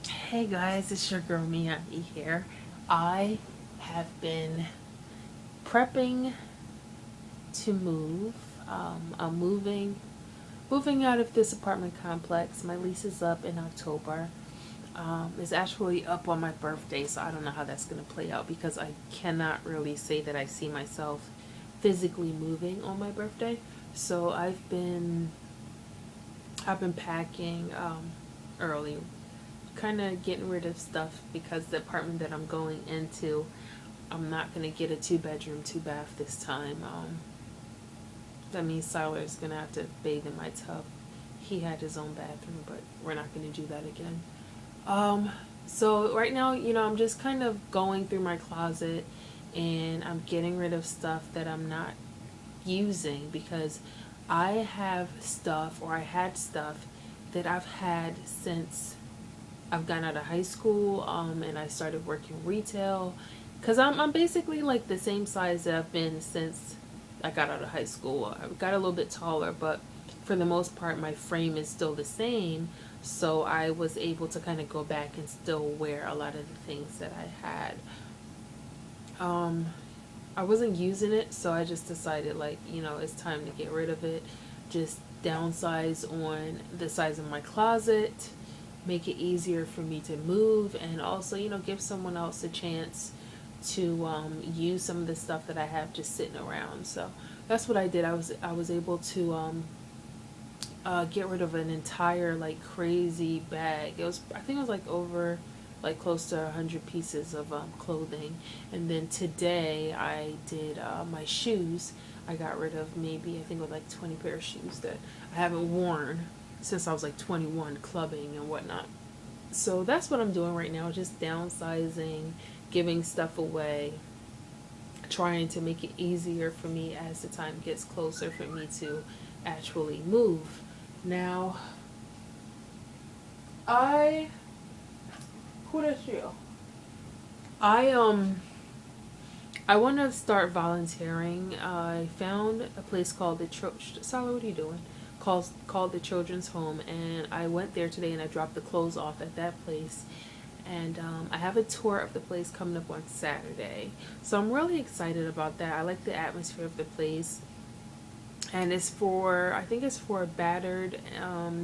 Hey guys, it's your girl Me-Anie here. I have been prepping to move. I'm moving out of this apartment complex. My lease is up in October. It's actually up on my birthday, so I don't know how that's going to play out because I cannot really say that I see myself physically moving on my birthday. So I've been packing early, kind of getting rid of stuff because the apartment that I'm going into, I'm not going to get a 2 bedroom, 2 bath this time. That means Siler's going to have to bathe in my tub. He had his own bathroom, but we're not going to do that again. Um, so right now, I'm just kind of going through my closet and I'm getting rid of stuff that I'm not using because I have stuff or I had stuff that I've had since I've gotten out of high school, and I started working retail because I'm basically like the same size that I've been since I got out of high school. I got a little bit taller, but for the most part, my frame is still the same. So I was able to kind of go back and still wear a lot of the things that I had. Um, I wasn't using it, so I just decided, like, it's time to get rid of it. Just downsize on the size of my closet, make it easier for me to move, and also, give someone else a chance to use some of the stuff that I have just sitting around. So that's what I did. I was able to get rid of an entire like crazy bag. I think it was like over like close to 100 pieces of clothing. And then today I did my shoes. I got rid of maybe I think it was like 20 pair of shoes that I haven't worn since I was like 21 clubbing and whatnot. So that's what I'm doing right now, just downsizing, giving stuff away, trying to make it easier for me as the time gets closer for me to actually move. Now, I who does you? I I want to start volunteering. I found a place called the Sally, what are you doing? Called the Children's Home, and I went there today and I dropped the clothes off at that place. And I have a tour of the place coming up on Saturday, so I'm really excited about that. I like the atmosphere of the place, and I think it's for battered,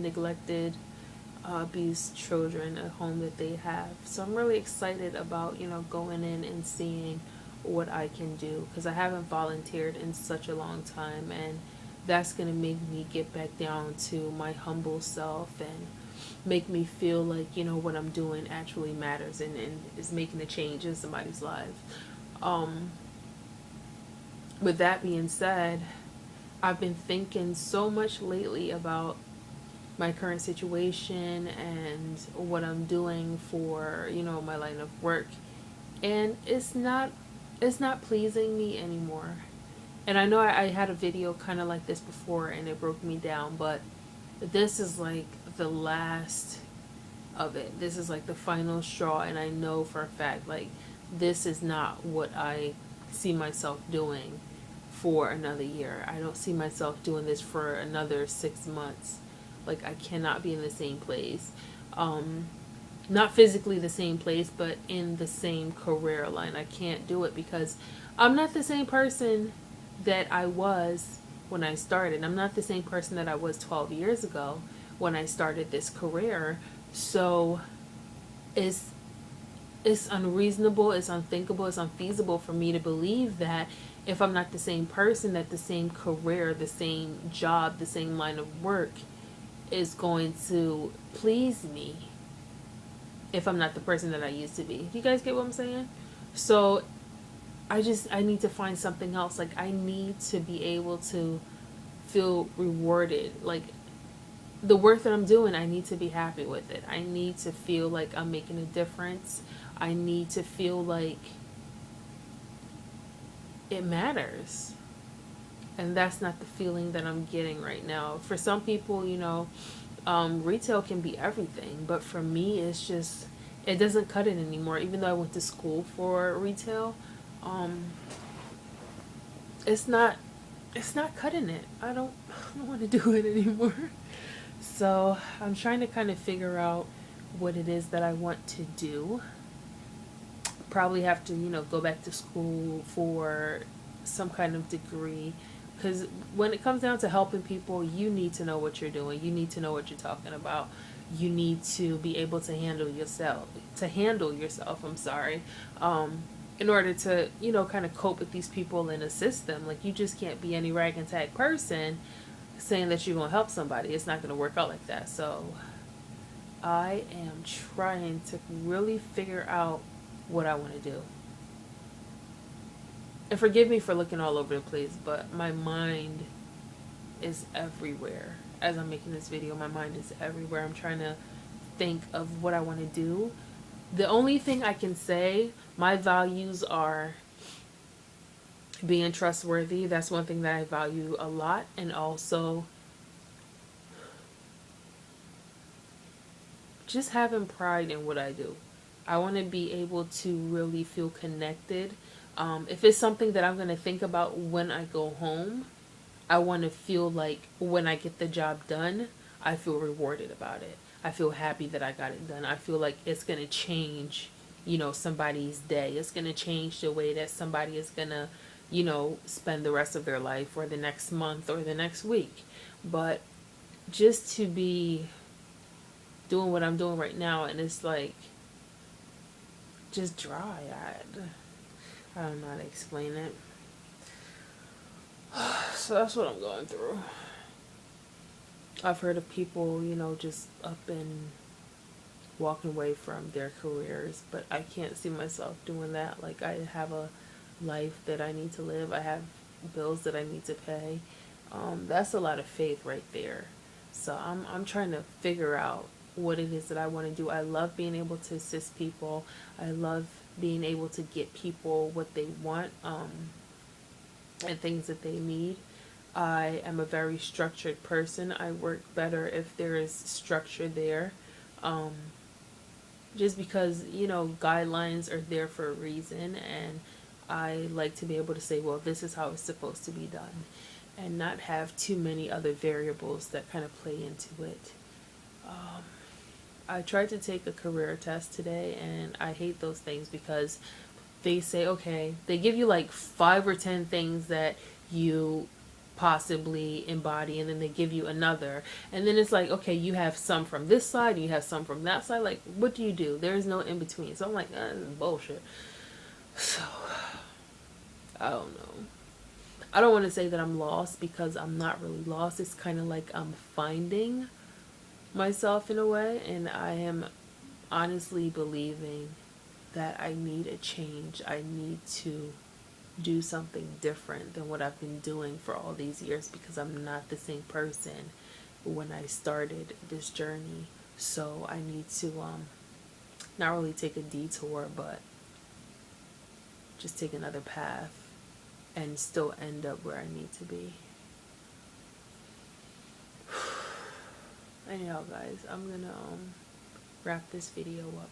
neglected, abused children, a home that they have. So I'm really excited about going in and seeing what I can do because I haven't volunteered in such a long time, and that's gonna make me get back down to my humble self and make me feel like what I'm doing actually matters and is making a change in somebody's life. Um, with that being said, I've been thinking so much lately about my current situation and what I'm doing for my line of work, and it's not pleasing me anymore. And I know I had a video kind of like this before and it broke me down, but this is like the last of it. This is like the final straw, and I know for a fact like this is not what I see myself doing for another year. I don't see myself doing this for another 6 months. Like I cannot be in the same place. Not physically the same place, but in the same career line. I can't do it because I'm not the same person that I was when I started. I'm not the same person that I was 12 years ago when I started this career. So it's it's unreasonable, it's unthinkable, it's unfeasible for me to believe that if I'm not the same person, that the same career, the same job, the same line of work is going to please me if I'm not the person that I used to be. You guys get what I'm saying? So I need to find something else. Like I need to be able to feel rewarded. Like the work that I'm doing, I need to be happy with it. I need to feel like I'm making a difference. I need to feel like it matters. And that's not the feeling that I'm getting right now. For some people, retail can be everything. But for me, it's just, it doesn't cut it anymore. Even though I went to school for retail, um, it's not, it's not cutting it. I don't want to do it anymore. So I'm trying to kind of figure out what it is that I want to do. Probably have to, go back to school for some kind of degree, because when it comes down to helping people, you need to know what you're doing. You need to know what you're talking about. You need to be able to handle yourself. I'm sorry. In order to, kind of cope with these people and assist them. Like, you just can't be any rag and tag person saying that you're going to help somebody. It's not going to work out like that. So I am trying to really figure out what I want to do. And forgive me for looking all over the place, but my mind is everywhere. As I'm making this video, my mind is everywhere. I'm trying to think of what I want to do. The only thing I can say, my values are being trustworthy. That's one thing that I value a lot. And also just having pride in what I do. I want to be able to really feel connected. If it's something that I'm going to think about when I go home, I want to feel like when I get the job done, I feel rewarded about it. I feel happy that I got it done. I feel like it's going to change, somebody's day. It's going to change the way that somebody is going to, spend the rest of their life or the next month or the next week. But just to be doing what I'm doing right now, and it's like just dry. I don't know how to explain it. So that's what I'm going through. I've heard of people, just up and walking away from their careers, but I can't see myself doing that. Like, I have a life that I need to live. I have bills that I need to pay. That's a lot of faith right there. So I'm trying to figure out what it is that I want to do. I love being able to assist people. I love being able to get people what they want, and things that they need. I am a very structured person. I work better if there is structure there. Um, just because, guidelines are there for a reason, and I like to be able to say, well, this is how it's supposed to be done, and not have too many other variables that kind of play into it. I tried to take a career test today, and I hate those things because they say, okay, they give you like 5 or 10 things that you possibly embody, and then they give you another, and then it's like, okay, you have some from this side and you have some from that side. Like, what do you do? There's no in between. So I'm like, this is bullshit. So I don't know. I don't want to say that I'm lost, because I'm not really lost. It's kind of like I'm finding myself in a way, and I am honestly believing that I need a change. I need to do something different than what I've been doing for all these years, because I'm not the same person when I started this journey. So I need to not really take a detour, but just take another path and still end up where I need to be. Anyhow, guys, I'm gonna wrap this video up.